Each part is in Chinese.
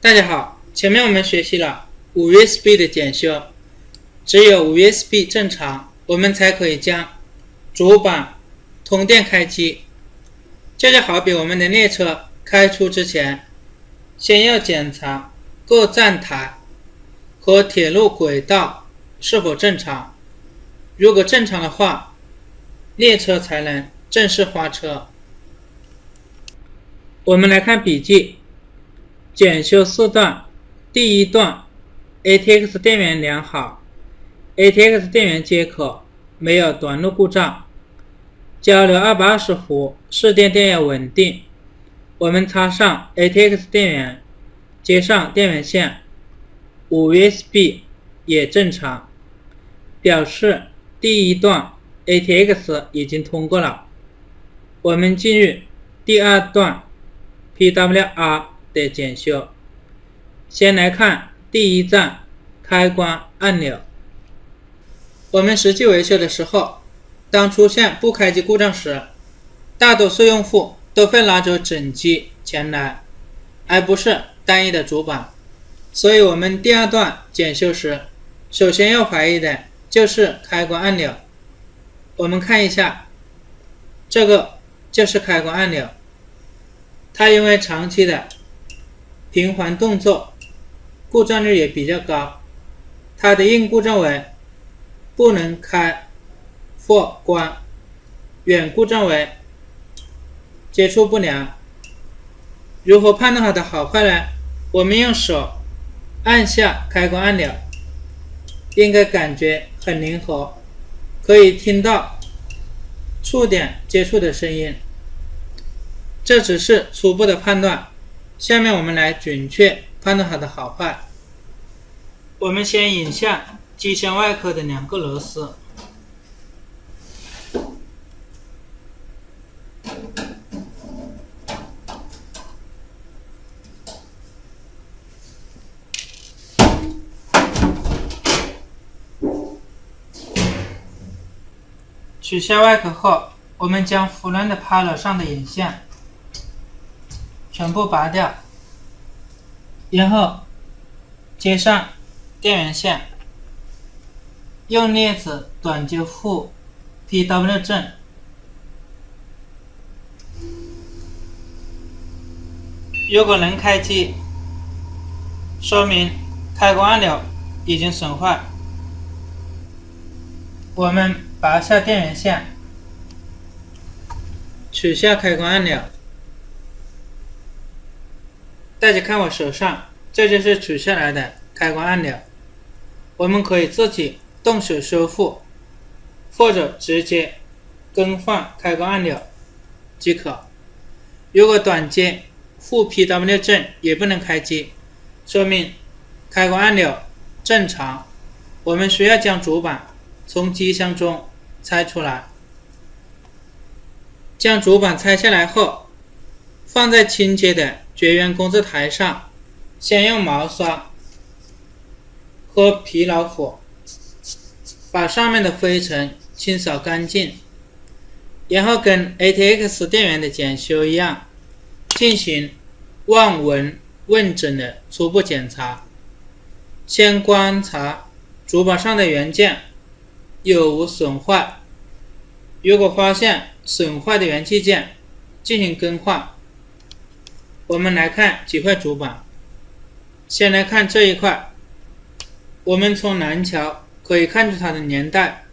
大家好，前面我们学习了5USB 的检修，只有5USB 正常，我们才可以将主板通电开机。这就好比我们的列车开出之前，先要检查各站台和铁路轨道是否正常，如果正常的话，列车才能正式发车。我们来看笔记，检修4段。第一段 ATX 电源良好， ATX 电源接口没有短路故障，交流220伏，市电电压稳定。我们插上 ATX 电源，接上电源线， 5USB 也正常，表示第一段 ATX 已经通过了。我们进入第二段 PWR 的检修。先来看第一站开关按钮。我们实际维修的时候，当出现不开机故障时，大多数用户都会拿走整机前来，而不是单一的主板。所以我们第二段检修时，首先要怀疑的就是开关按钮。我们看一下，这个就是开关按钮，它因为长期的频繁动作，故障率也比较高，它的硬故障为不能开或关，远故障为接触不良。如何判断它的好坏呢？我们用手按下开关按钮，应该感觉很灵活，可以听到触点接触的声音。这只是初步的判断，下面我们来准确判断它的好坏。我们先引下机箱外壳的2个螺丝，取下外壳后，我们将胡乱的趴了上的引线全部拔掉，然后接上电源线，用镊子短接护 PW 正，如果能开机，说明开关按钮已经损坏。我们拔下电源线，取下开关按钮。大家看我手上，这就是取下来的开关按钮。我们可以自己动手修复，或者直接更换开关按钮即可。如果短接护 PW 正也不能开机，说明开关按钮正常。我们需要将主板从机箱中拆出来，将主板拆下来后，放在清洁的绝缘工字台上，先用毛刷和疲劳火把上面的灰尘清扫干净，然后跟 ATX 电源的检修一样，进行望闻问诊的初步检查。先观察主板上的元件有无损坏，如果发现损坏的元器件，进行更换。我们来看几块主板，先来看这一块，我们从南桥可以看出它的年代，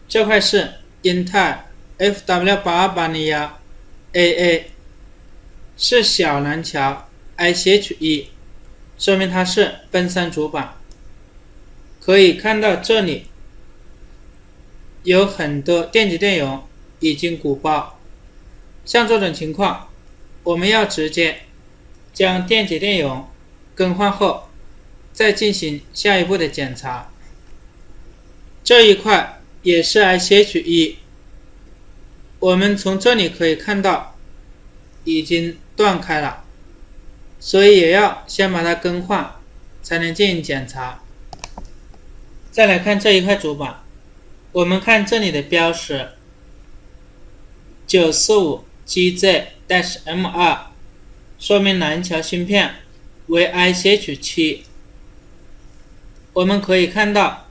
这块是英特尔 FW82801AA， 是小南桥 ICH1， 说明它是奔3主板。可以看到这里有很多电极电容已经鼓包，像这种情况，我们要直接将电极电容更换后，再进行下一步的检查。这一块也是 ICH1， 我们从这里可以看到已经断开了，所以也要先把它更换，才能进行检查。再来看这一块主板，我们看这里的标识 945GZ-M2， 说明南桥芯片为 ICH7。我们可以看到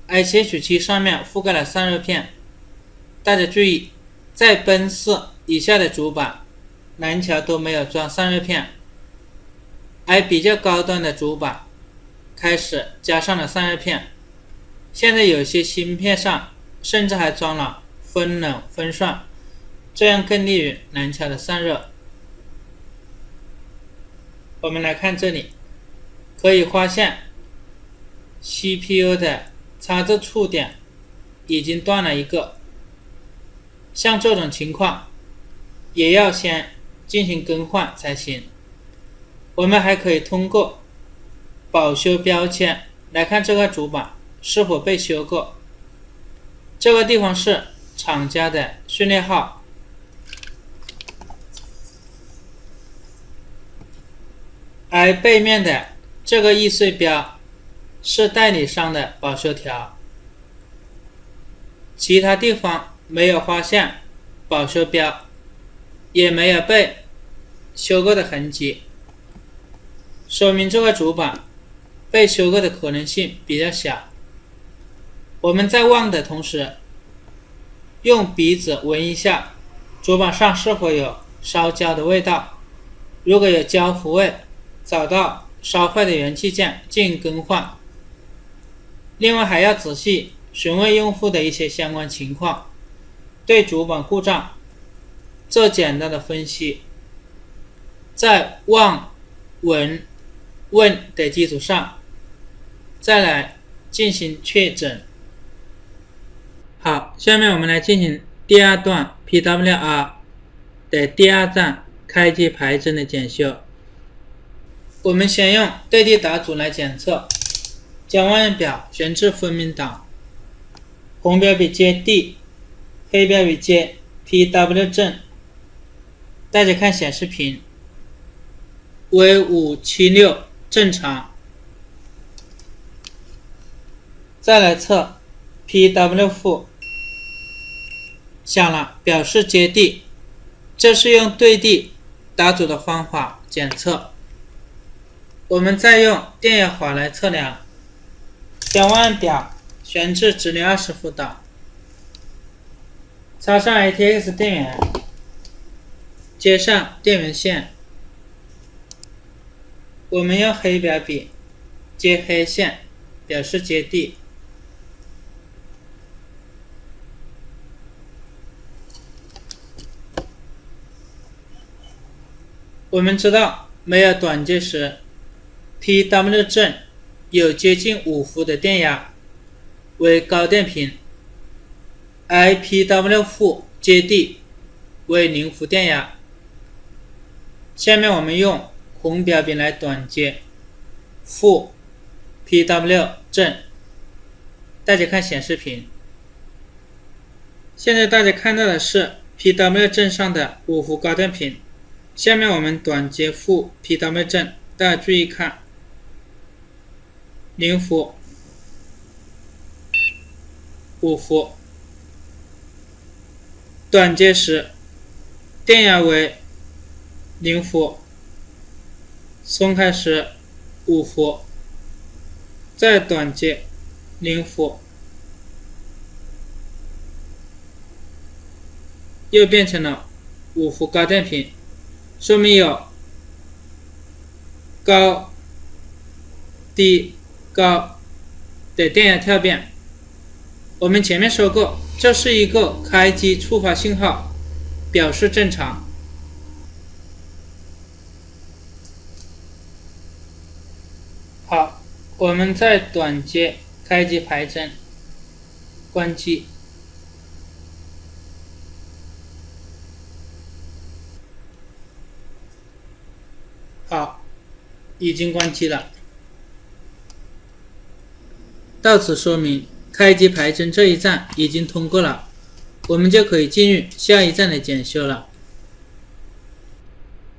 ICH7 上面覆盖了散热片。大家注意，在奔4以下的主板南桥都没有装散热片，而比较高端的主板开始加上了散热片。现在有些芯片上甚至还装了分冷分涮，这样更利于南桥的散热。我们来看这里，可以发现 CPU 的插座触点已经断了一个。像这种情况也要先进行更换才行。我们还可以通过保修标签来看这个主板是否被修过。这个地方是厂家的序列号，而背面的这个易碎标是代理商的保修条，其他地方没有发现保修标，也没有被修过的痕迹，说明这个主板被修过的可能性比较小。我们在望的同时，用鼻子闻一下主板上是否有烧焦的味道，如果有焦糊味，找到烧坏的元器件进行更换。另外还要仔细询问用户的一些相关情况，对主板故障做简单的分析，在望、闻、问的基础上再来进行确诊。好，下面我们来进行第二段 PWR 的第二站开机排针的检修。我们先用对地打组来检测，将望远表悬置分明档，红标笔接 D， 黑标笔接 PW 正。大家看显示屏为576正常。再来测 PW 负，响了表示接地，这是用对地打组的方法检测。我们再用电压滑来测量，将望远表悬置直流20伏档，插上 ATX 电源，接上电源线。我们用黑标笔接黑线，表示接地。我们知道没有短接时 PW 正有接近5伏的电压，为高电频，而 PW 负接地为0伏电压。下面我们用红标笔来短接负 PW 正，大家看显示屏。现在大家看到的是 PW 正上的5伏高电频。下面我们短接负 PW 正，大家注意看0伏、5伏，短接时电压为0伏，松开时5伏，再短接0伏，又变成了5伏高电频，说明有高、低、高的电压跳变。我们前面说过，这是一个开机触发信号，表示正常。好，我们再短接开机排针，关机。好，已经关机了。到此说明开机排针这一站已经通过了，我们就可以进入下一站的检修了。